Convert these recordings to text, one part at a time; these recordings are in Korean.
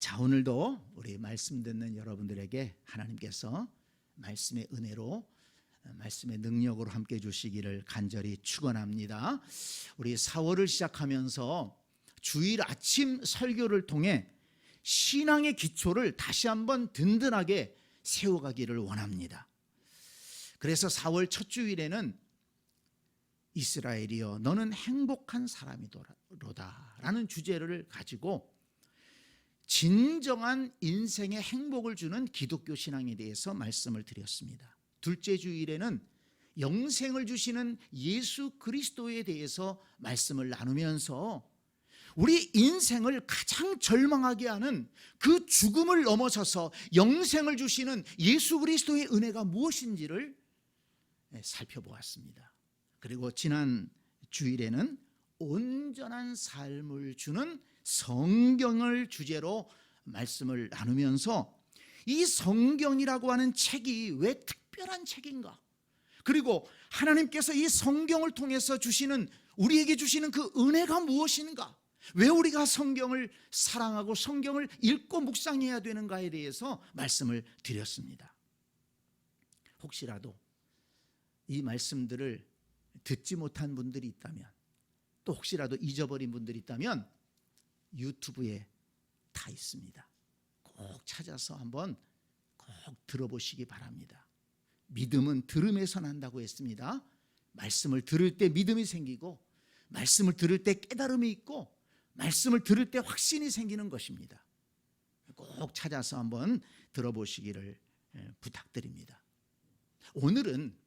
자, 오늘도 우리 말씀 듣는 여러분들에게 하나님께서 말씀의 은혜로, 말씀의 능력으로 함께 해주시기를 간절히 축원합니다. 우리 4월을 시작하면서 주일 아침 설교를 통해 신앙의 기초를 다시 한번 든든하게 세워가기를 원합니다. 그래서 4월 첫 주일에는 이스라엘이여 너는 행복한 사람이로다 라는 주제를 가지고 진정한 인생의 행복을 주는 기독교 신앙에 대해서 말씀을 드렸습니다. 둘째 주일에는 영생을 주시는 예수 그리스도에 대해서 말씀을 나누면서 우리 인생을 가장 절망하게 하는 그 죽음을 넘어서서 영생을 주시는 예수 그리스도의 은혜가 무엇인지를 살펴보았습니다. 그리고 지난 주일에는 온전한 삶을 주는 성경을 주제로 말씀을 나누면서 이 성경이라고 하는 책이 왜 특별한 책인가, 그리고 하나님께서 이 성경을 통해서 우리에게 주시는 그 은혜가 무엇인가, 왜 우리가 성경을 사랑하고 성경을 읽고 묵상해야 되는가에 대해서 말씀을 드렸습니다. 혹시라도 이 말씀들을 듣지 못한 분들이 있다면, 또 혹시라도 잊어버린 분들이 있다면 유튜브에 다 있습니다. 꼭 찾아서 한번 꼭 들어보시기 바랍니다. 믿음은 들음에서 난다고 했습니다. 말씀을 들을 때 믿음이 생기고, 말씀을 들을 때 깨달음이 있고, 말씀을 들을 때 확신이 생기는 것입니다. 꼭 찾아서 한번 들어보시기를 부탁드립니다. 오늘은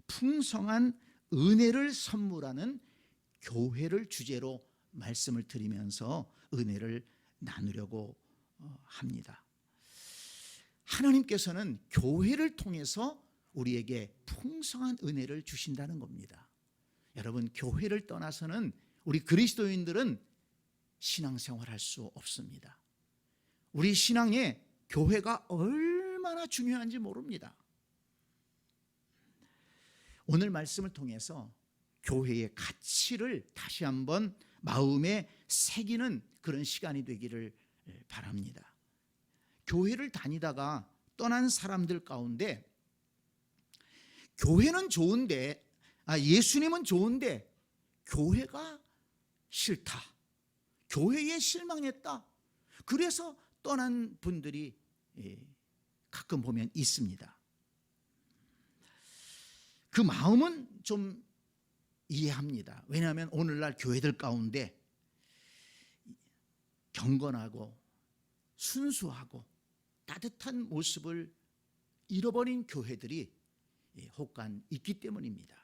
풍성한 은혜를 선물하는 교회를 주제로 말씀을 드리면서 은혜를 나누려고 합니다. 하나님께서는 교회를 통해서 우리에게 풍성한 은혜를 주신다는 겁니다. 여러분, 교회를 떠나서는 우리 그리스도인들은 신앙생활할 수 없습니다. 우리 신앙에 교회가 얼마나 중요한지 모릅니다. 오늘 말씀을 통해서 교회의 가치를 다시 한번 마음에 새기는 그런 시간이 되기를 바랍니다. 교회를 다니다가 떠난 사람들 가운데 교회는 좋은데, 예수님은 좋은데 교회가 싫다, 교회에 실망했다, 그래서 떠난 분들이 가끔 보면 있습니다. 그 마음은 좀 이해합니다. 왜냐하면 오늘날 교회들 가운데 경건하고 순수하고 따뜻한 모습을 잃어버린 교회들이 혹간 있기 때문입니다.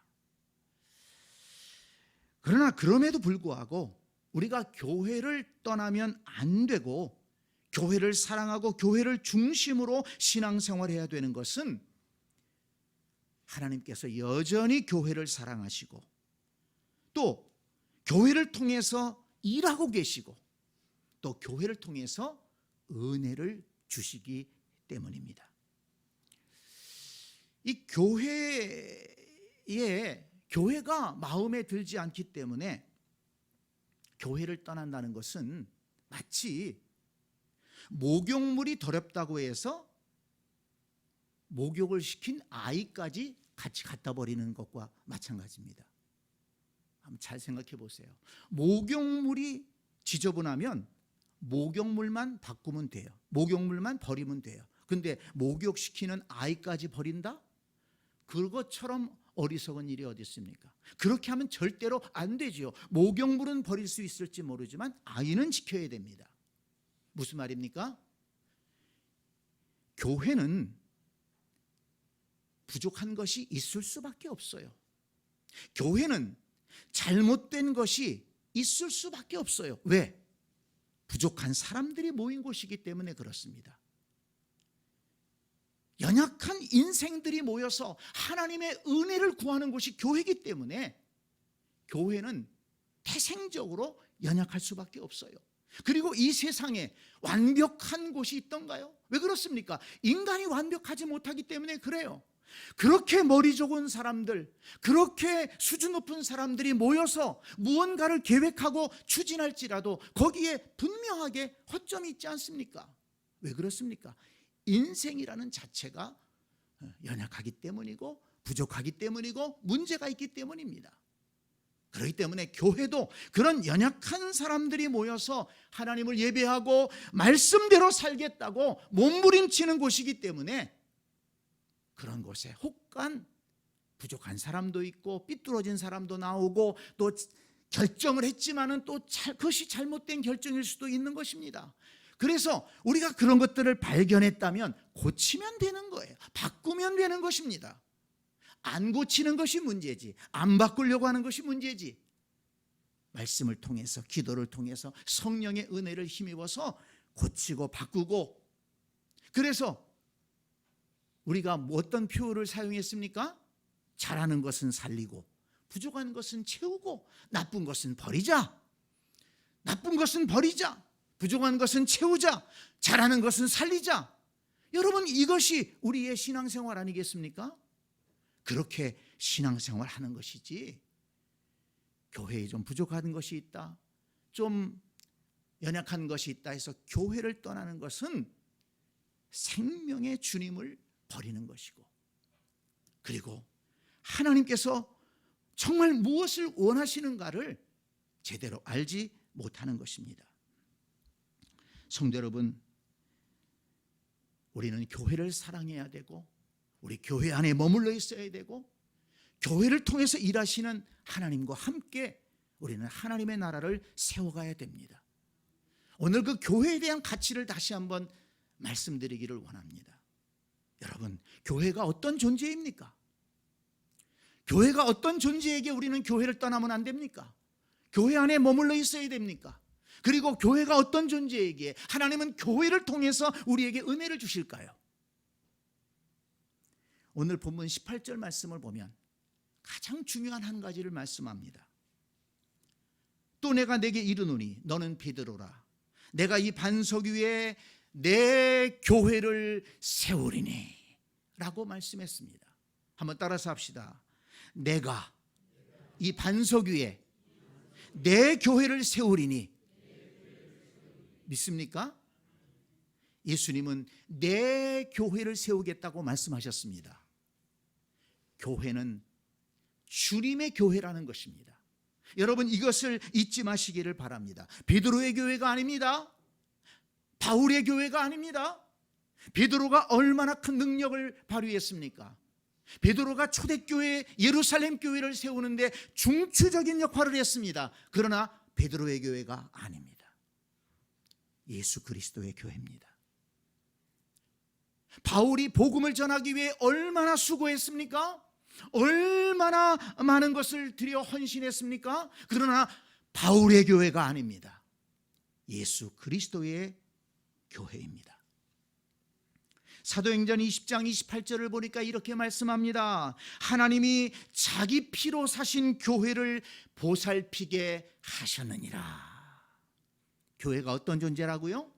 그러나 그럼에도 불구하고 우리가 교회를 떠나면 안 되고, 교회를 사랑하고 교회를 중심으로 신앙생활해야 되는 것은 하나님께서 여전히 교회를 사랑하시고, 또 교회를 통해서 일하고 계시고, 또 교회를 통해서 은혜를 주시기 때문입니다. 이 교회가 마음에 들지 않기 때문에 교회를 떠난다는 것은 마치 목욕물이 더럽다고 해서 목욕을 시킨 아이까지 같이 갖다 버리는 것과 마찬가지입니다. 한번 잘 생각해 보세요. 목욕물이 지저분하면 목욕물만 바꾸면 돼요. 목욕물만 버리면 돼요. 그런데 목욕시키는 아이까지 버린다? 그것처럼 어리석은 일이 어디 있습니까? 그렇게 하면 절대로 안 되지요. 목욕물은 버릴 수 있을지 모르지만 아이는 지켜야 됩니다. 무슨 말입니까? 교회는 부족한 것이 있을 수밖에 없어요. 교회는 잘못된 것이 있을 수밖에 없어요. 왜? 부족한 사람들이 모인 곳이기 때문에 그렇습니다. 연약한 인생들이 모여서 하나님의 은혜를 구하는 곳이 교회이기 때문에 교회는 태생적으로 연약할 수밖에 없어요. 그리고 이 세상에 완벽한 곳이 있던가요? 왜 그렇습니까? 인간이 완벽하지 못하기 때문에 그래요. 그렇게 머리 좋은 사람들, 그렇게 수준 높은 사람들이 모여서 무언가를 계획하고 추진할지라도 거기에 분명하게 허점이 있지 않습니까? 왜 그렇습니까? 인생이라는 자체가 연약하기 때문이고 부족하기 때문이고 문제가 있기 때문입니다. 그렇기 때문에 교회도 그런 연약한 사람들이 모여서 하나님을 예배하고 말씀대로 살겠다고 몸부림치는 곳이기 때문에 그런 곳에 혹간 부족한 사람도 있고 삐뚤어진 사람도 나오고 또 결정을 했지만은 또 그것이 잘못된 결정일 수도 있는 것입니다. 그래서 우리가 그런 것들을 발견했다면 고치면 되는 거예요. 바꾸면 되는 것입니다. 안 고치는 것이 문제지, 안 바꾸려고 하는 것이 문제지. 말씀을 통해서, 기도를 통해서 성령의 은혜를 힘입어서 고치고 바꾸고. 그래서 우리가 어떤 표현을 사용했습니까? 잘하는 것은 살리고 부족한 것은 채우고 나쁜 것은 버리자. 나쁜 것은 버리자. 부족한 것은 채우자. 잘하는 것은 살리자. 여러분, 이것이 우리의 신앙생활 아니겠습니까? 그렇게 신앙생활 하는 것이지, 교회에 좀 부족한 것이 있다, 좀 연약한 것이 있다 해서 교회를 떠나는 것은 생명의 주님을 버리는 것이고, 그리고 하나님께서 정말 무엇을 원하시는가를 제대로 알지 못하는 것입니다. 성도 여러분, 우리는 교회를 사랑해야 되고 우리 교회 안에 머물러 있어야 되고 교회를 통해서 일하시는 하나님과 함께 우리는 하나님의 나라를 세워가야 됩니다. 오늘 그 교회에 대한 가치를 다시 한번 말씀드리기를 원합니다. 여러분, 교회가 어떤 존재입니까? 교회가 어떤 존재에게 우리는 교회를 떠나면 안 됩니까? 교회 안에 머물러 있어야 됩니까? 그리고 교회가 어떤 존재에게 하나님은 교회를 통해서 우리에게 은혜를 주실까요? 오늘 본문 18절 말씀을 보면 가장 중요한 한 가지를 말씀합니다. 또 내가 내게 이르노니 너는 베드로라. 내가 이 반석 위에 내 교회를 세우리니 라고 말씀했습니다. 한번 따라서 합시다. 내가 이 반석 위에 내 교회를 세우리니. 믿습니까? 예수님은 내 교회를 세우겠다고 말씀하셨습니다. 교회는 주님의 교회라는 것입니다. 여러분, 이것을 잊지 마시기를 바랍니다. 베드로의 교회가 아닙니다. 바울의 교회가 아닙니다. 베드로가 얼마나 큰 능력을 발휘했습니까? 베드로가 초대교회 예루살렘 교회를 세우는데 중추적인 역할을 했습니다. 그러나 베드로의 교회가 아닙니다. 예수 그리스도의 교회입니다. 바울이 복음을 전하기 위해 얼마나 수고했습니까? 얼마나 많은 것을 들여 헌신했습니까? 그러나 바울의 교회가 아닙니다. 예수 그리스도의 교회입니다. 사도행전 20장 28절을 보니까 이렇게 말씀합니다. 하나님이 자기 피로 사신 교회를 보살피게 하셨느니라. 교회가 어떤 존재라고요?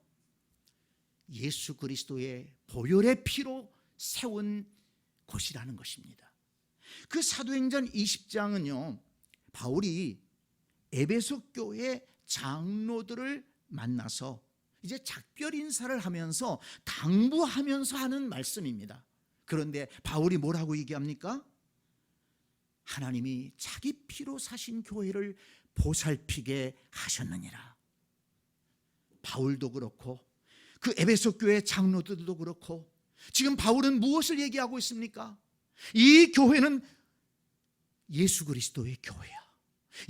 예수 그리스도의 보혈의 피로 세운 곳이라는 것입니다. 그 사도행전 20장은요, 바울이 에베소 교회 장로들을 만나서 이제 작별 인사를 하면서 당부하면서 하는 말씀입니다. 그런데 바울이 뭐라고 얘기합니까? 하나님이 자기 피로 사신 교회를 보살피게 하셨느니라. 바울도 그렇고 그 에베소 교회 장로들도 그렇고 지금 바울은 무엇을 얘기하고 있습니까? 이 교회는 예수 그리스도의 교회야.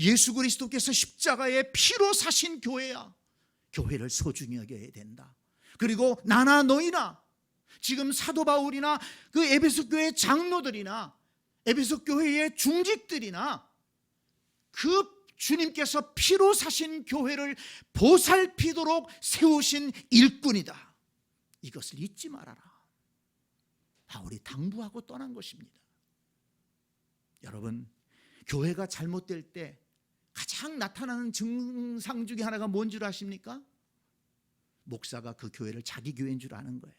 예수 그리스도께서 십자가의 피로 사신 교회야. 교회를 소중히 여겨야 된다. 그리고 나나 너희나 지금 사도 바울이나 그 에베소 교회 장로들이나 에베소 교회의 중직들이나 그 주님께서 피로 사신 교회를 보살피도록 세우신 일꾼이다. 이것을 잊지 말아라. 바울이 당부하고 떠난 것입니다. 여러분, 교회가 잘못될 때 가장 나타나는 증상 중에 하나가 뭔 줄 아십니까? 목사가 그 교회를 자기 교회인 줄 아는 거예요.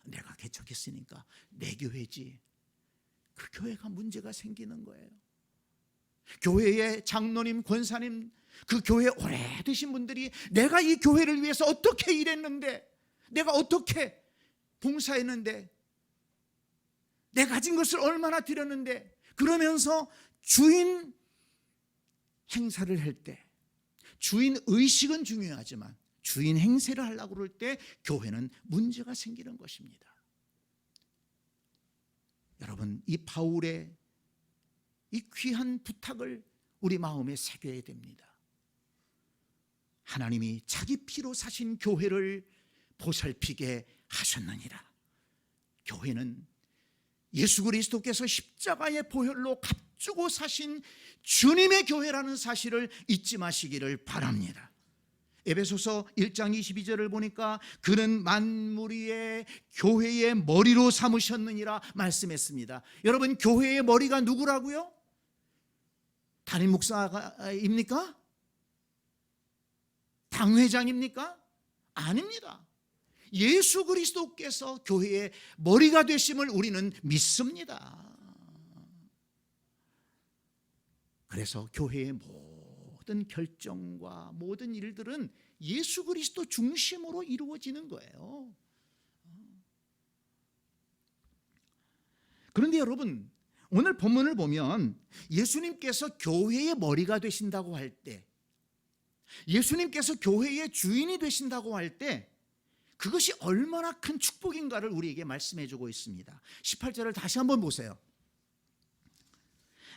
내가 개척했으니까 내 교회지. 그 교회가 문제가 생기는 거예요. 교회의 장로님, 권사님, 그 교회 오래 되신 분들이 내가 이 교회를 위해서 어떻게 일했는데, 내가 어떻게 봉사했는데, 내 가진 것을 얼마나 드렸는데, 그러면서 주인 행사를 할 때, 주인 의식은 중요하지만 주인 행세를 하려고 그럴 때 교회는 문제가 생기는 것입니다. 여러분, 이 바울의 이 귀한 부탁을 우리 마음에 새겨야 됩니다. 하나님이 자기 피로 사신 교회를 보살피게 하셨느니라. 교회는 예수 그리스도께서 십자가의 보혈로 값주고 사신 주님의 교회라는 사실을 잊지 마시기를 바랍니다. 에베소서 1장 22절을 보니까 그는 만물 위에 교회의 머리로 삼으셨느니라 말씀했습니다. 여러분, 교회의 머리가 누구라고요? 담임 목사입니까? 당회장입니까? 아닙니다. 예수 그리스도께서 교회의 머리가 되심을 우리는 믿습니다. 그래서 교회의 모든 결정과 모든 일들은 예수 그리스도 중심으로 이루어지는 거예요. 그런데 여러분, 오늘 본문을 보면 예수님께서 교회의 머리가 되신다고 할 때, 예수님께서 교회의 주인이 되신다고 할 때 그것이 얼마나 큰 축복인가를 우리에게 말씀해 주고 있습니다. 18절을 다시 한번 보세요.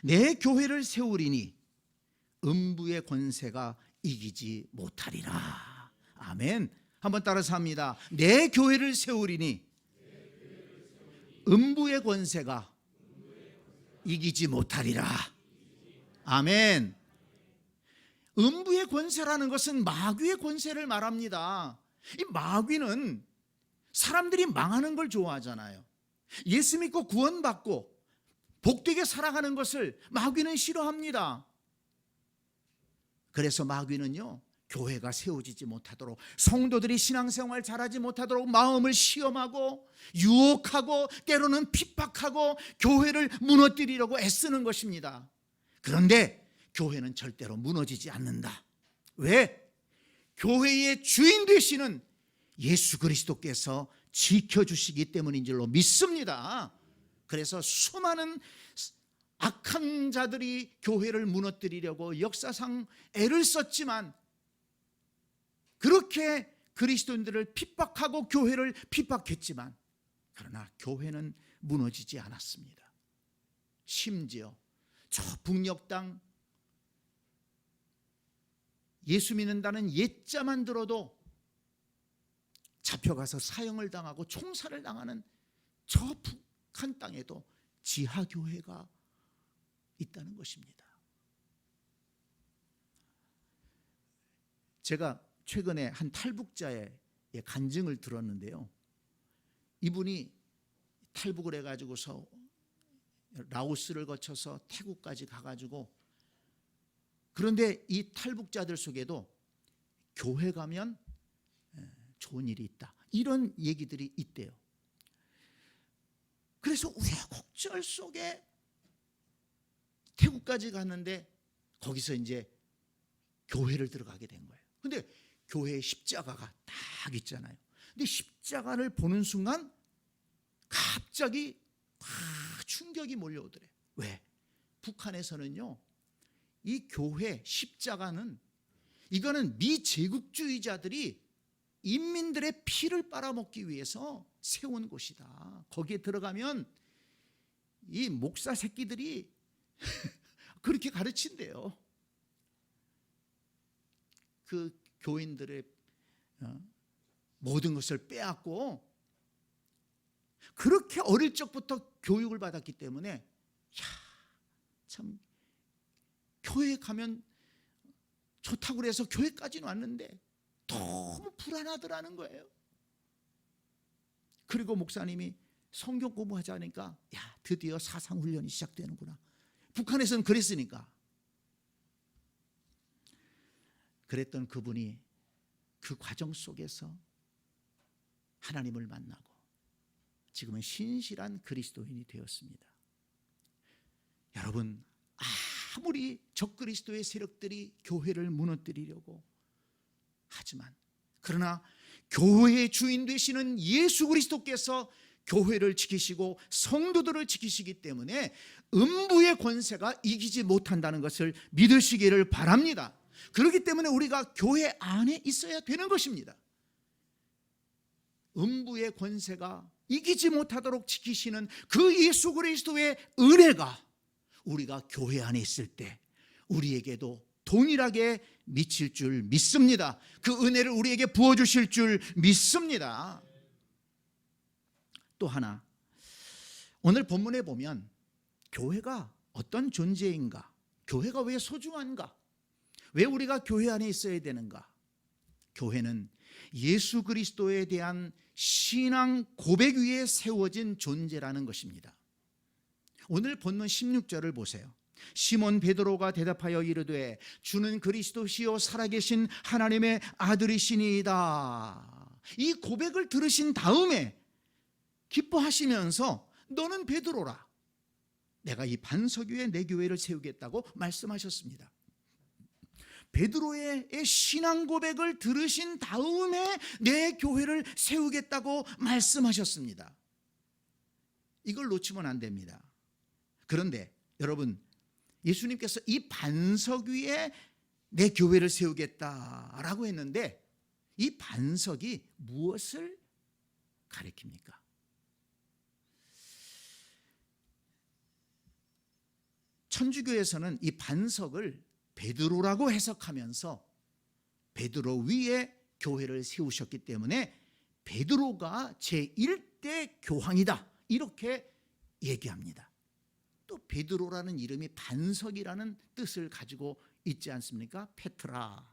내 교회를 세우리니 음부의 권세가 이기지 못하리라. 아멘. 한번 따라서 합니다. 내 교회를 세우리니 음부의 권세가 이기지 못하리라. 아멘. 음부의 권세라는 것은 마귀의 권세를 말합니다. 이 마귀는 사람들이 망하는 걸 좋아하잖아요. 예수 믿고 구원받고 복되게 살아가는 것을 마귀는 싫어합니다. 그래서 마귀는요, 교회가 세워지지 못하도록, 성도들이 신앙생활 잘하지 못하도록 마음을 시험하고 유혹하고 때로는 핍박하고 교회를 무너뜨리려고 애쓰는 것입니다. 그런데 교회는 절대로 무너지지 않는다. 왜? 교회의 주인 되시는 예수 그리스도께서 지켜주시기 때문인 줄로 믿습니다. 그래서 수많은 악한 자들이 교회를 무너뜨리려고 역사상 애를 썼지만, 그렇게 그리스도인들을 핍박하고 교회를 핍박했지만, 그러나 교회는 무너지지 않았습니다. 심지어 저 북녘 땅 예수 믿는다는 옛자만 들어도 잡혀가서 사형을 당하고 총살을 당하는 저 북한 땅에도 지하교회가 있다는 것입니다. 제가 최근에 한 탈북자의 간증을 들었는데요, 이분이 탈북을 해가지고서 라오스를 거쳐서 태국까지 가가지고, 그런데 이 탈북자들 속에도 교회 가면 좋은 일이 있다, 이런 얘기들이 있대요. 그래서 우여곡절 속에 태국까지 갔는데 거기서 이제 교회를 들어가게 된 거예요. 근데 교회에 십자가가 딱 있잖아요. 근데 십자가를 보는 순간 갑자기 충격이 몰려오더래. 왜? 북한에서는요, 이 교회 십자가는, 이거는 미제국주의자들이 인민들의 피를 빨아먹기 위해서 세운 곳이다. 거기에 들어가면 이 목사 새끼들이 그렇게 가르친대요. 그 교인들의 모든 것을 빼앗고, 그렇게 어릴 적부터 교육을 받았기 때문에, 참 교회 가면 좋다고 그래서 교회까지는 왔는데 너무 불안하더라는 거예요. 그리고 목사님이 성경 공부하자니까, 드디어 사상훈련이 시작되는구나. 북한에서는 그랬으니까. 그랬던 그분이 그 과정 속에서 하나님을 만나고 지금은 신실한 그리스도인이 되었습니다. 여러분, 아무리 적그리스도의 세력들이 교회를 무너뜨리려고 하지만, 그러나 교회의 주인 되시는 예수 그리스도께서 교회를 지키시고 성도들을 지키시기 때문에 음부의 권세가 이기지 못한다는 것을 믿으시기를 바랍니다. 그렇기 때문에 우리가 교회 안에 있어야 되는 것입니다. 음부의 권세가 이기지 못하도록 지키시는 그 예수 그리스도의 은혜가 우리가 교회 안에 있을 때 우리에게도 동일하게 미칠 줄 믿습니다. 그 은혜를 우리에게 부어주실 줄 믿습니다. 또 하나, 오늘 본문에 보면 교회가 어떤 존재인가, 교회가 왜 소중한가, 왜 우리가 교회 안에 있어야 되는가. 교회는 예수 그리스도에 대한 신앙 고백 위에 세워진 존재라는 것입니다. 오늘 본문 16절을 보세요. 시몬 베드로가 대답하여 이르되 주는 그리스도시요 살아계신 하나님의 아들이시니이다. 이 고백을 들으신 다음에 기뻐하시면서 너는 베드로라, 내가 이 반석 위에 내 교회를 세우겠다고 말씀하셨습니다. 베드로의 신앙 고백을 들으신 다음에 내 교회를 세우겠다고 말씀하셨습니다. 이걸 놓치면 안 됩니다. 그런데 여러분, 예수님께서 이 반석 위에 내 교회를 세우겠다라고 했는데 이 반석이 무엇을 가리킵니까? 천주교에서는 이 반석을 베드로라고 해석하면서 베드로 위에 교회를 세우셨기 때문에 베드로가 제1대 교황이다, 이렇게 얘기합니다. 또 베드로라는 이름이 반석이라는 뜻을 가지고 있지 않습니까? 페트라,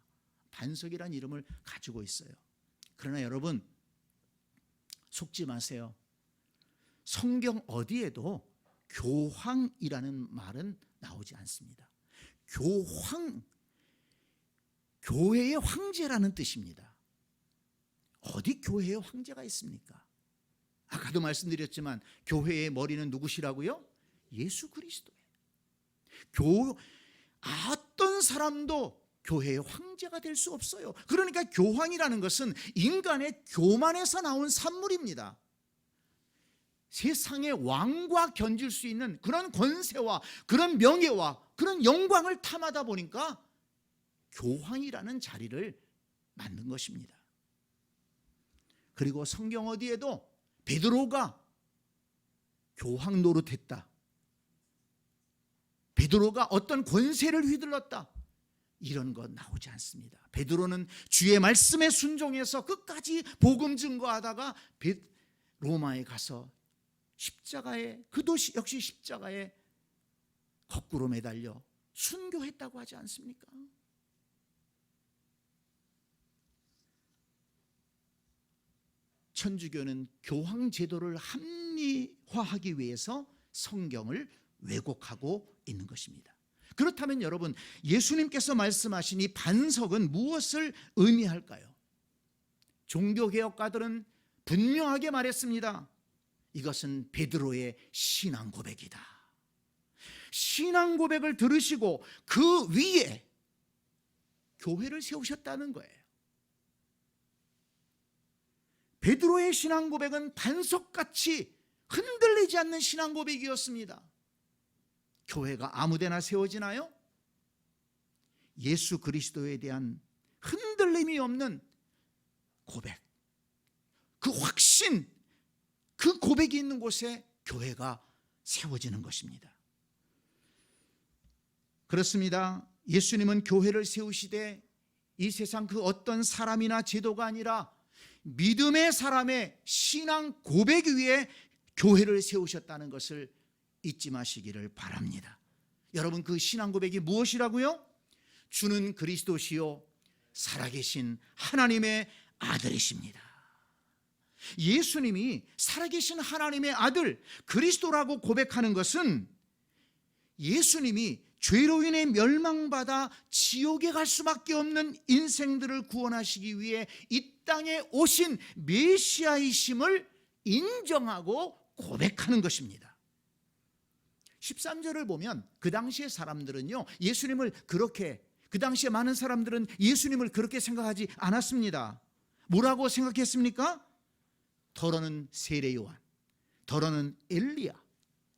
반석이라는 이름을 가지고 있어요. 그러나 여러분, 속지 마세요. 성경 어디에도 교황이라는 말은 나오지 않습니다. 교황, 교회의 황제라는 뜻입니다. 어디 교회에 황제가 있습니까? 아까도 말씀드렸지만 교회의 머리는 누구시라고요? 예수 그리스도예요. 어떤 사람도 교회의 황제가 될 수 없어요. 그러니까 교황이라는 것은 인간의 교만에서 나온 산물입니다. 세상의 왕과 견질 수 있는 그런 권세와 그런 명예와 그런 영광을 탐하다 보니까 교황이라는 자리를 만든 것입니다. 그리고 성경 어디에도 베드로가 교황 노릇했다, 베드로가 어떤 권세를 휘둘렀다, 이런 거 나오지 않습니다. 베드로는 주의 말씀에 순종해서 끝까지 복음 증거하다가 로마에 가서 십자가에, 그 도시 역시 십자가에 거꾸로 매달려 순교했다고 하지 않습니까? 천주교는 교황 제도를 합리화하기 위해서 성경을 왜곡하고 있는 것입니다. 그렇다면 여러분, 예수님께서 말씀하신 이 반석은 무엇을 의미할까요? 종교개혁가들은 분명하게 말했습니다. 이것은 베드로의 신앙 고백이다. 신앙 고백을 들으시고 그 위에 교회를 세우셨다는 거예요. 베드로의 신앙 고백은 반석같이 흔들리지 않는 신앙 고백이었습니다. 교회가 아무데나 세워지나요? 예수 그리스도에 대한 흔들림이 없는 고백, 그 확신, 그 고백이 있는 곳에 교회가 세워지는 것입니다. 그렇습니다. 예수님은 교회를 세우시되 이 세상 그 어떤 사람이나 제도가 아니라 믿음의 사람의 신앙 고백 위에 교회를 세우셨다는 것을 잊지 마시기를 바랍니다. 여러분, 그 신앙 고백이 무엇이라고요? 주는 그리스도시요 살아계신 하나님의 아들이십니다. 예수님이 살아계신 하나님의 아들 그리스도라고 고백하는 것은 예수님이 죄로 인해 멸망받아 지옥에 갈 수밖에 없는 인생들을 구원하시기 위해 이 땅에 오신 메시아이심을 인정하고 고백하는 것입니다. 13절을 보면 그 당시의 사람들은요, 예수님을 그렇게, 그 당시에 많은 사람들은 예수님을 그렇게 생각하지 않았습니다. 뭐라고 생각했습니까? 더러는 세례 요한, 더러는 엘리야,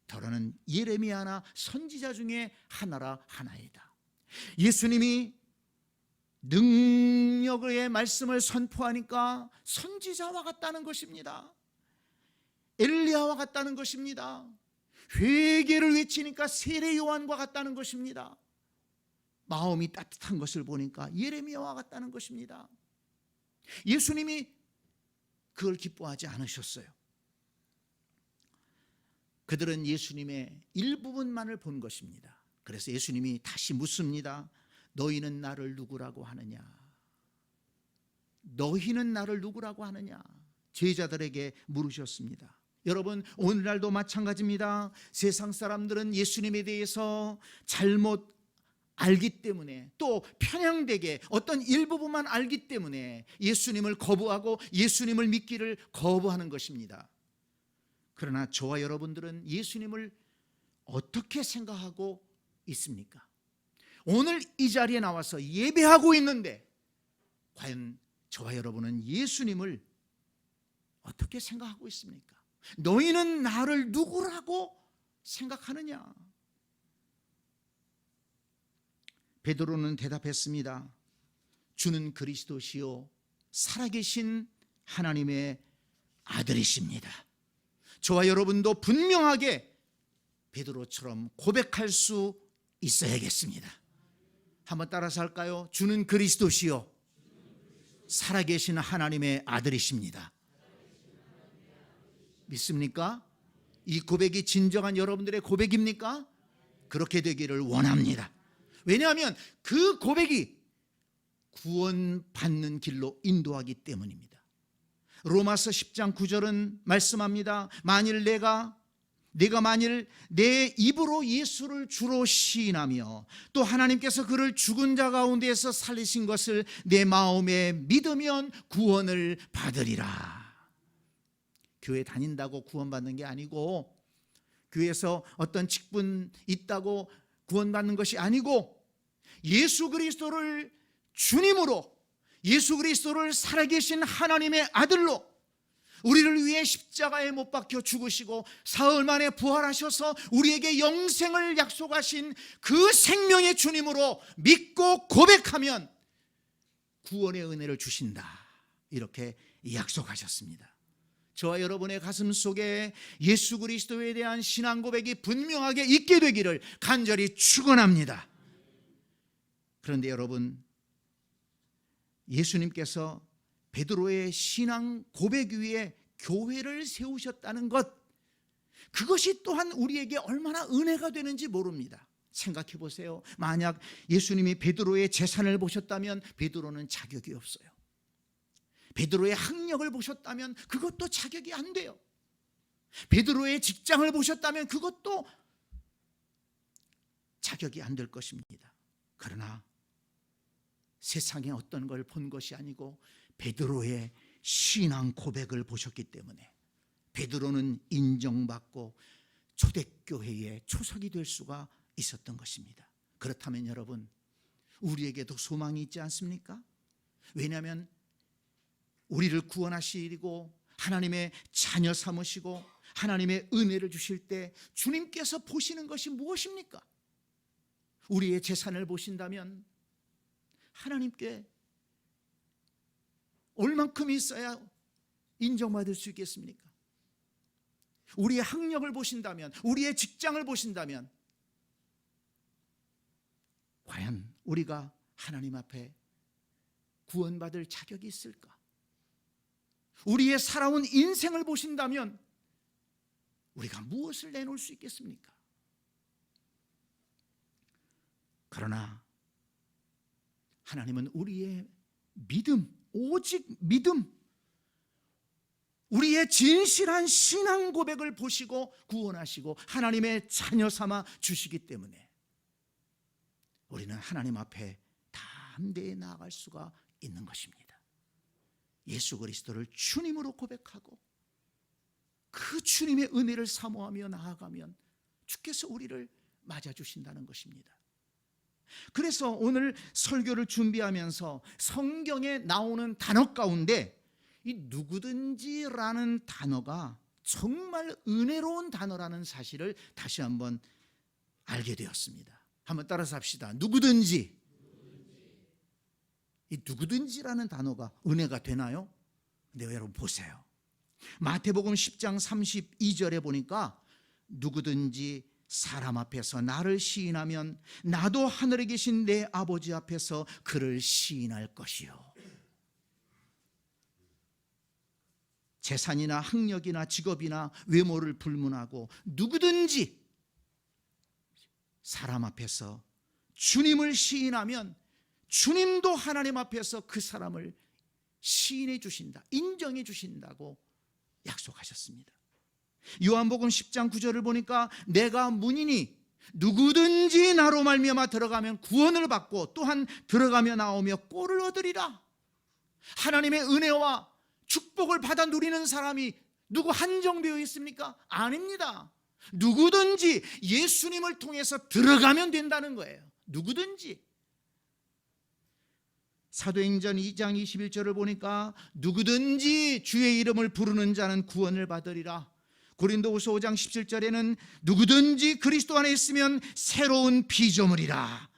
더러는 예레미야나 선지자 중에 하나라 하나이다. 예수님이 능력의 말씀을 선포하니까 선지자와 같다는 것입니다. 엘리야와 같다는 것입니다. 회개를 외치니까 세례 요한과 같다는 것입니다. 마음이 따뜻한 것을 보니까 예레미야와 같다는 것입니다. 예수님이 그걸 기뻐하지 않으셨어요. 그들은 예수님의 일부분만을 본 것입니다. 그래서 예수님이 다시 묻습니다. 너희는 나를 누구라고 하느냐? 너희는 나를 누구라고 하느냐? 제자들에게 물으셨습니다. 여러분, 오늘날도 마찬가지입니다. 세상 사람들은 예수님에 대해서 잘못 알기 때문에, 또 편향되게 어떤 일부분만 알기 때문에 예수님을 거부하고 예수님을 믿기를 거부하는 것입니다. 그러나 저와 여러분들은 예수님을 어떻게 생각하고 있습니까? 오늘 이 자리에 나와서 예배하고 있는데 과연 저와 여러분은 예수님을 어떻게 생각하고 있습니까? 너희는 나를 누구라고 생각하느냐? 베드로는 대답했습니다. 주는 그리스도시요 살아계신 하나님의 아들이십니다. 저와 여러분도 분명하게 베드로처럼 고백할 수 있어야겠습니다. 한번 따라서 할까요? 주는 그리스도시요 살아계신 하나님의 아들이십니다. 믿습니까? 이 고백이 진정한 여러분들의 고백입니까? 그렇게 되기를 원합니다. 왜냐하면 그 고백이 구원받는 길로 인도하기 때문입니다. 로마서 10장 9절은 말씀합니다. 만일 내가 만일 내 입으로 예수를 주로 시인하며 또 하나님께서 그를 죽은 자 가운데에서 살리신 것을 내 마음에 믿으면 구원을 받으리라. 교회 다닌다고 구원받는 게 아니고, 교회에서 어떤 직분 있다고 구원받는 것이 아니고, 예수 그리스도를 주님으로, 예수 그리스도를 살아계신 하나님의 아들로 우리를 위해 십자가에 못 박혀 죽으시고 사흘 만에 부활하셔서 우리에게 영생을 약속하신 그 생명의 주님으로 믿고 고백하면 구원의 은혜를 주신다, 이렇게 약속하셨습니다. 저와 여러분의 가슴 속에 예수 그리스도에 대한 신앙 고백이 분명하게 있게 되기를 간절히 축원합니다. 그런데 여러분, 예수님께서 베드로의 신앙 고백 위에 교회를 세우셨다는 것, 그것이 또한 우리에게 얼마나 은혜가 되는지 모릅니다. 생각해 보세요. 만약 예수님이 베드로의 재산을 보셨다면 베드로는 자격이 없어요. 베드로의 학력을 보셨다면 그것도 자격이 안 돼요. 베드로의 직장을 보셨다면 그것도 자격이 안 될 것입니다. 그러나 세상에 어떤 걸 본 것이 아니고 베드로의 신앙 고백을 보셨기 때문에 베드로는 인정받고 초대교회의 초석이 될 수가 있었던 것입니다. 그렇다면 여러분, 우리에게도 소망이 있지 않습니까? 왜냐하면 우리를 구원하시고 하나님의 자녀 삼으시고 하나님의 은혜를 주실 때 주님께서 보시는 것이 무엇입니까? 우리의 재산을 보신다면 하나님께 얼만큼 있어야 인정받을 수 있겠습니까? 우리의 학력을 보신다면, 우리의 직장을 보신다면 과연 우리가 하나님 앞에 구원받을 자격이 있을까? 우리의 살아온 인생을 보신다면 우리가 무엇을 내놓을 수 있겠습니까? 그러나 하나님은 우리의 믿음, 오직 믿음, 우리의 진실한 신앙 고백을 보시고 구원하시고 하나님의 자녀 삼아 주시기 때문에 우리는 하나님 앞에 담대히 나아갈 수가 있는 것입니다. 예수 그리스도를 주님으로 고백하고 그 주님의 은혜를 사모하며 나아가면 주께서 우리를 맞아주신다는 것입니다. 그래서 오늘 설교를 준비하면서 성경에 나오는 단어 가운데 이 누구든지라는 단어가 정말 은혜로운 단어라는 사실을 다시 한번 알게 되었습니다. 한번 따라서 합시다. 누구든지. 이 누구든지라는 단어가 은혜가 되나요? 근데 여러분 보세요. 마태복음 10장 32절에 보니까 누구든지 사람 앞에서 나를 시인하면 나도 하늘에 계신 내 아버지 앞에서 그를 시인할 것이요. 재산이나 학력이나 직업이나 외모를 불문하고 누구든지 사람 앞에서 주님을 시인하면 주님도 하나님 앞에서 그 사람을 시인해 주신다, 인정해 주신다고 약속하셨습니다. 요한복음 10장 9절을 보니까 내가 문이니 누구든지 나로 말미암아 들어가면 구원을 받고 또한 들어가며 나오며 꼴을 얻으리라. 하나님의 은혜와 축복을 받아 누리는 사람이 누구 한정되어 있습니까? 아닙니다. 누구든지 예수님을 통해서 들어가면 된다는 거예요. 누구든지. 사도행전 2장 21절을 보니까 누구든지 주의 이름을 부르는 자는 구원을 받으리라. 고린도후서 5장 17절에는 누구든지 그리스도 안에 있으면 새로운 피조물이라.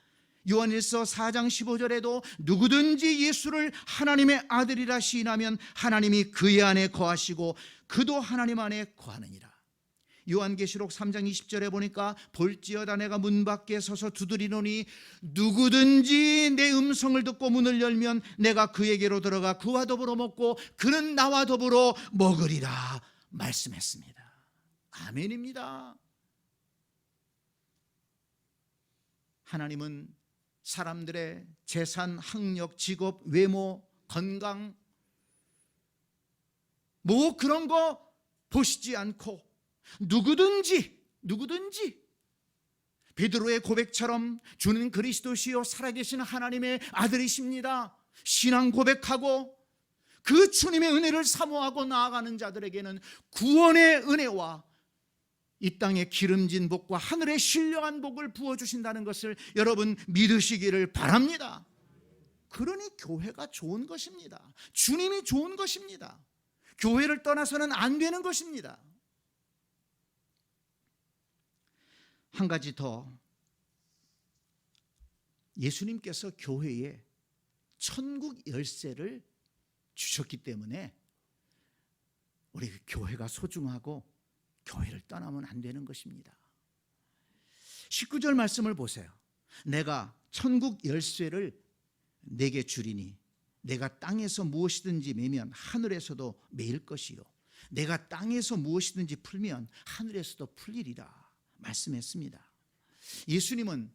요한일서 4장 15절에도 누구든지 예수를 하나님의 아들이라 시인하면 하나님이 그의 안에 거하시고 그도 하나님 안에 거하느니라. 요한계시록 3장 20절에 보니까 볼지어다 내가 문 밖에 서서 두드리노니 누구든지 내 음성을 듣고 문을 열면 내가 그에게로 들어가 그와 더불어 먹고 그는 나와 더불어 먹으리라 말씀했습니다. 아멘입니다. 하나님은 사람들의 재산, 학력, 직업, 외모, 건강 뭐 그런 거 보시지 않고 누구든지 베드로의 고백처럼 주는 그리스도시요 살아계신 하나님의 아들이십니다. 신앙 고백하고 그 주님의 은혜를 사모하고 나아가는 자들에게는 구원의 은혜와 이 땅의 기름진 복과 하늘의 신령한 복을 부어주신다는 것을 여러분 믿으시기를 바랍니다. 그러니 교회가 좋은 것입니다. 주님이 좋은 것입니다. 교회를 떠나서는 안 되는 것입니다. 한 가지 더, 예수님께서 교회에 천국 열쇠를 주셨기 때문에 우리 교회가 소중하고 교회를 떠나면 안 되는 것입니다. 19절 말씀을 보세요. 내가 천국 열쇠를 내게 주리니 내가 땅에서 무엇이든지 매면 하늘에서도 매일 것이요 내가 땅에서 무엇이든지 풀면 하늘에서도 풀리리라 말씀했습니다. 예수님은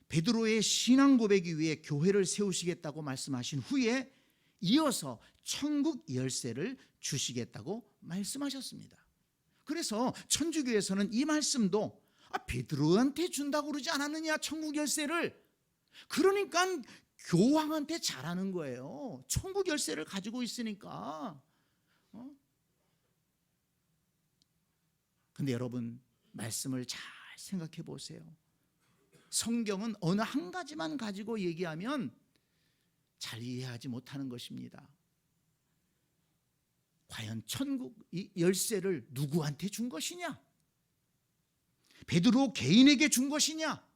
베드로의 신앙 고백이 위해 교회를 세우시겠다고 말씀하신 후에 이어서 천국 열쇠를 주시겠다고 말씀하셨습니다. 그래서 천주교에서는 이 말씀도 베드로한테 준다고 그러지 않았느냐 천국 열쇠를. 그러니까 교황한테 잘하는 거예요. 천국 열쇠를 가지고 있으니까. 근데 여러분 말씀을 잘 생각해 보세요. 성경은 어느 한 가지만 가지고 얘기하면 잘 이해하지 못하는 것입니다. 과연 천국 이 열쇠를 누구한테 준 것이냐? 베드로 개인에게 준 것이냐?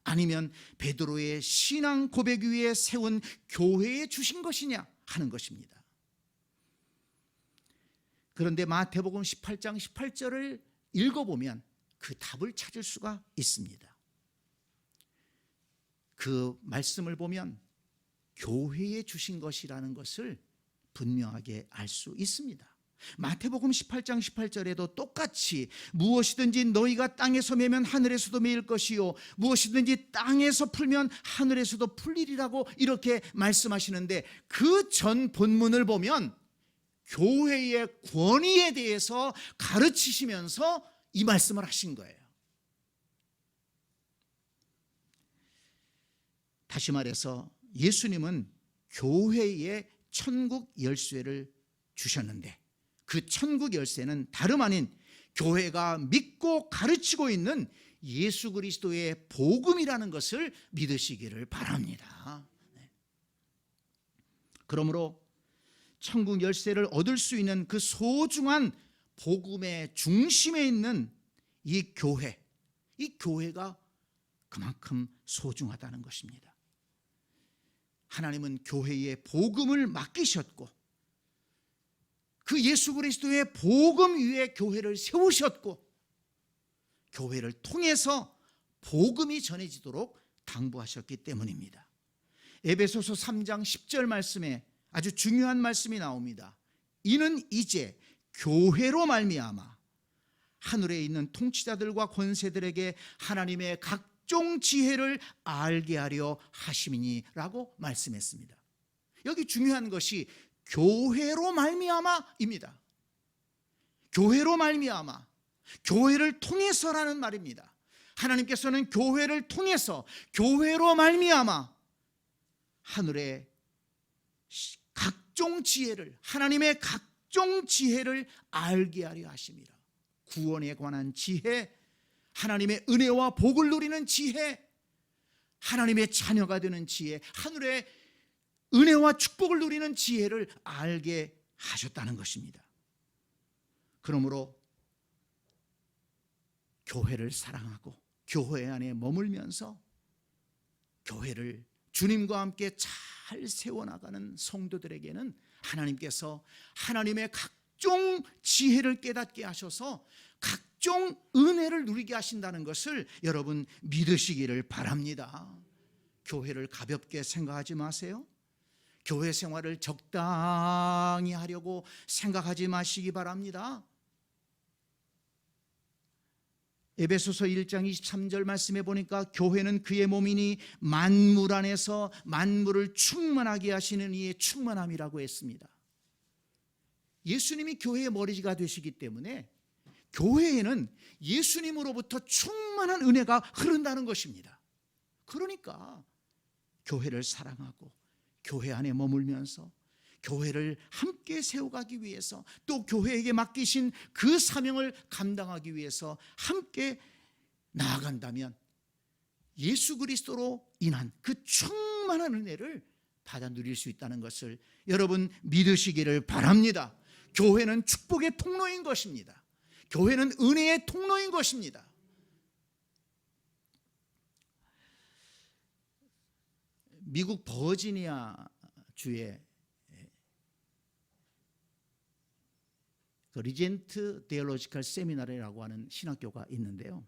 아니면 베드로의 신앙 고백 위에 세운 교회에 주신 것이냐 하는 것입니다. 그런데 마태복음 18장 18절을 읽어보면 그 답을 찾을 수가 있습니다. 그 말씀을 보면 교회에 주신 것이라는 것을 분명하게 알 수 있습니다. 마태복음 18장 18절에도 똑같이 무엇이든지 너희가 땅에서 매면 하늘에서도 매일 것이요 무엇이든지 땅에서 풀면 하늘에서도 풀리리라고 이렇게 말씀하시는데 그 전 본문을 보면 교회의 권위에 대해서 가르치시면서 이 말씀을 하신 거예요. 다시 말해서 예수님은 교회에 천국 열쇠를 주셨는데 그 천국 열쇠는 다름 아닌 교회가 믿고 가르치고 있는 예수 그리스도의 복음이라는 것을 믿으시기를 바랍니다. 그러므로 천국 열쇠를 얻을 수 있는 그 소중한 복음의 중심에 있는 이 교회가 그만큼 소중하다는 것입니다. 하나님은 교회에 복음을 맡기셨고 그 예수 그리스도의 복음 위에 교회를 세우셨고 교회를 통해서 복음이 전해지도록 당부하셨기 때문입니다. 에베소서 3장 10절 말씀에 아주 중요한 말씀이 나옵니다. 이는 이제 교회로 말미암아 하늘에 있는 통치자들과 권세들에게 하나님의 각종 지혜를 알게 하려 하심이니라고 말씀했습니다. 여기 중요한 것이 교회로 말미암아입니다. 교회로 말미암아, 교회를 통해서라는 말입니다. 하나님께서는 교회를 통해서, 교회로 말미암아 하늘의 각종 지혜를, 하나님의 각종 지혜를 알게 하려 하심이라. 구원에 관한 지혜, 하나님의 은혜와 복을 누리는 지혜, 하나님의 자녀가 되는 지혜, 하늘의 은혜와 축복을 누리는 지혜를 알게 하셨다는 것입니다. 그러므로 교회를 사랑하고 교회 안에 머물면서 교회를 주님과 함께 잘 세워나가는 성도들에게는 하나님께서 하나님의 각종 지혜를 깨닫게 하셔서 각종 은혜를 누리게 하신다는 것을 여러분 믿으시기를 바랍니다. 교회를 가볍게 생각하지 마세요. 교회 생활을 적당히 하려고 생각하지 마시기 바랍니다. 에베소서 1장 23절 말씀에 보니까 교회는 그의 몸이니 만물 안에서 만물을 충만하게 하시는 이의 충만함이라고 했습니다. 예수님이 교회의 머리가 되시기 때문에 교회에는 예수님으로부터 충만한 은혜가 흐른다는 것입니다. 그러니까 교회를 사랑하고 교회 안에 머물면서 교회를 함께 세워가기 위해서 또 교회에게 맡기신 그 사명을 감당하기 위해서 함께 나아간다면 예수 그리스도로 인한 그 충만한 은혜를 받아 누릴 수 있다는 것을 여러분 믿으시기를 바랍니다. 교회는 축복의 통로인 것입니다. 교회는 은혜의 통로인 것입니다. 미국 버지니아 주에 리젠트 데올로지컬 세미나리라고 하는 신학교가 있는데요.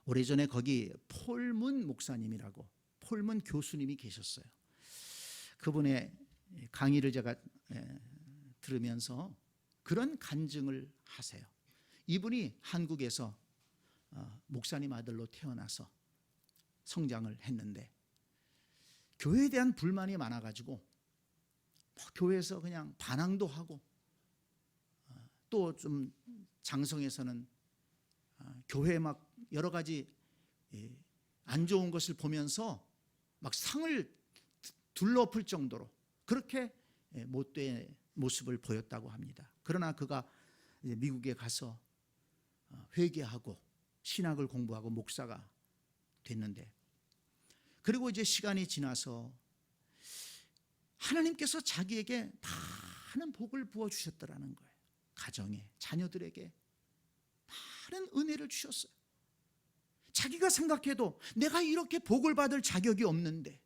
오래전에 거기 폴문 목사님이라고, 폴문 교수님이 계셨어요. 그분의 강의를 제가 들으면서 그런 간증을 하세요. 이분이 한국에서 목사님 아들로 태어나서 성장을 했는데 교회에 대한 불만이 많아가지고 교회에서 그냥 반항도 하고 또 좀 장성에서는 교회에 막 여러 가지 안 좋은 것을 보면서 막 상을 둘러엎을 정도로 그렇게 못된 모습을 보였다고 합니다. 그러나 그가 미국에 가서 회개하고 신학을 공부하고 목사가 됐는데, 그리고 이제 시간이 지나서 하나님께서 자기에게 많은 복을 부어주셨더라는 거예요. 가정에, 자녀들에게 많은 은혜를 주셨어요. 자기가 생각해도 내가 이렇게 복을 받을 자격이 없는데,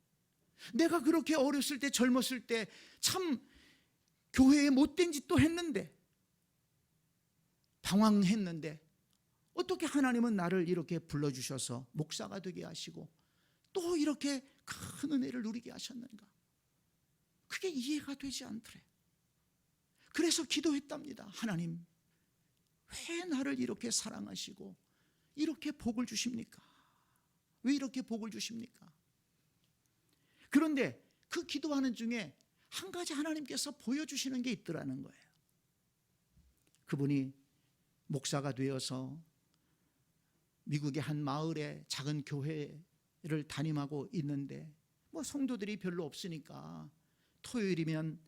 내가 그렇게 어렸을 때 젊었을 때 참 교회에 못된 짓도 했는데, 방황했는데 어떻게 하나님은 나를 이렇게 불러주셔서 목사가 되게 하시고 또 이렇게 큰 은혜를 누리게 하셨는가? 그게 이해가 되지 않더래. 그래서 기도했답니다. 하나님, 왜 나를 이렇게 사랑하시고 이렇게 복을 주십니까? 왜 이렇게 복을 주십니까? 그런데 그 기도하는 중에 한 가지 하나님께서 보여주시는 게 있더라는 거예요. 그분이 목사가 되어서 미국의 한 마을에 작은 교회를 담임하고 있는데 성도들이 별로 없으니까 토요일이면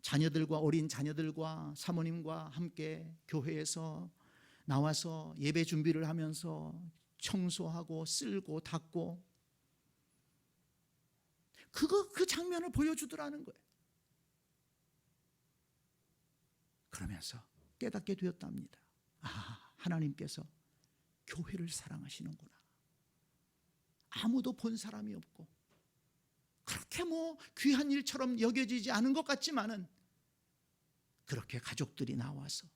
자녀들과, 어린 자녀들과 사모님과 함께 교회에서 나와서 예배 준비를 하면서 청소하고 쓸고 닦고 그 장면을 보여주더라는 거예요. 그러면서 깨닫게 되었답니다. 하나님께서 교회를 사랑하시는구나. 아무도 본 사람이 없고 그렇게 귀한 일처럼 여겨지지 않은 것 같지만은 그렇게 가족들이 나와서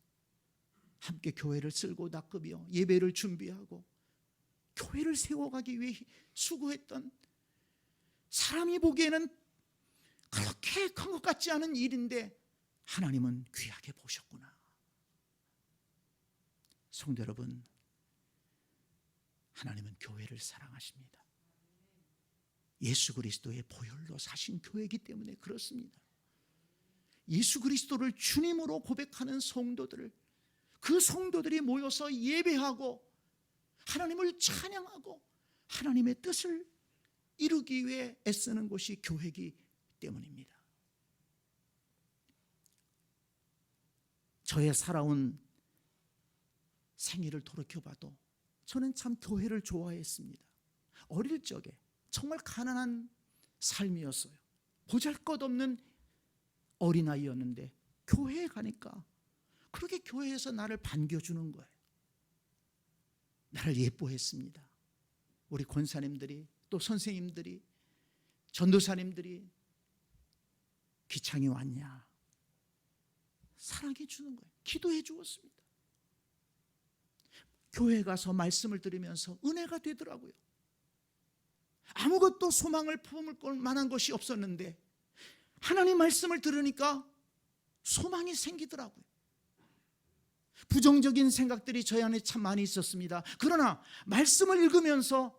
함께 교회를 쓸고 닦으며 예배를 준비하고 교회를 세워가기 위해 수고했던, 사람이 보기에는 그렇게 큰 것 같지 않은 일인데 하나님은 귀하게 보셨구나. 성도 여러분, 하나님은 교회를 사랑하십니다. 예수 그리스도의 보혈로 사신 교회이기 때문에 그렇습니다. 예수 그리스도를 주님으로 고백하는 성도들을, 그 성도들이 모여서 예배하고 하나님을 찬양하고 하나님의 뜻을 이루기 위해 애쓰는 곳이 교회이기 때문입니다. 저의 살아온 생애를 돌이켜봐도 저는 참 교회를 좋아했습니다. 어릴 적에 정말 가난한 삶이었어요. 보잘것없는 어린아이였는데 교회에 가니까 그렇게 교회에서 나를 반겨주는 거예요. 나를 예뻐했습니다. 우리 권사님들이, 또 선생님들이, 전도사님들이 기창이 왔냐 사랑해 주는 거예요. 기도해 주었습니다. 교회에 가서 말씀을 들으면서 은혜가 되더라고요. 아무것도 소망을 품을 만한 것이 없었는데 하나님 말씀을 들으니까 소망이 생기더라고요. 부정적인 생각들이 저희 안에 참 많이 있었습니다. 그러나 말씀을 읽으면서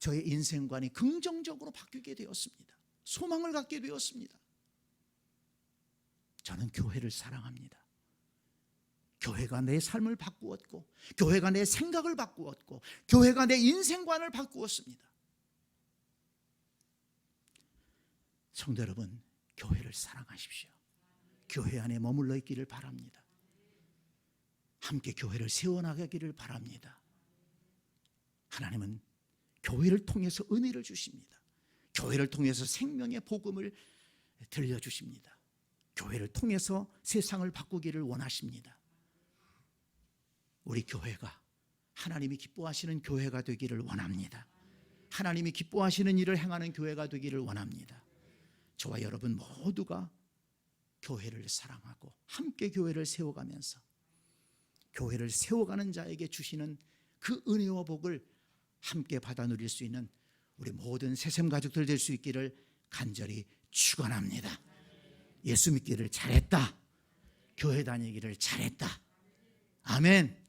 저의 인생관이 긍정적으로 바뀌게 되었습니다. 소망을 갖게 되었습니다. 저는 교회를 사랑합니다. 교회가 내 삶을 바꾸었고, 교회가 내 생각을 바꾸었고, 교회가 내 인생관을 바꾸었습니다. 성도 여러분, 교회를 사랑하십시오. 교회 안에 머물러 있기를 바랍니다. 함께 교회를 세워나가기를 바랍니다. 하나님은 교회를 통해서 은혜를 주십니다. 교회를 통해서 생명의 복음을 들려주십니다. 교회를 통해서 세상을 바꾸기를 원하십니다. 우리 교회가 하나님이 기뻐하시는 교회가 되기를 원합니다. 하나님이 기뻐하시는 일을 행하는 교회가 되기를 원합니다. 저와 여러분 모두가 교회를 사랑하고 함께 교회를 세워가면서 교회를 세워가는 자에게 주시는 그 은혜와 복을 함께 받아 누릴 수 있는 우리 모든 새샘 가족들 될 수 있기를 간절히 축원합니다. 예수 믿기를 잘했다. 교회 다니기를 잘했다. 아멘.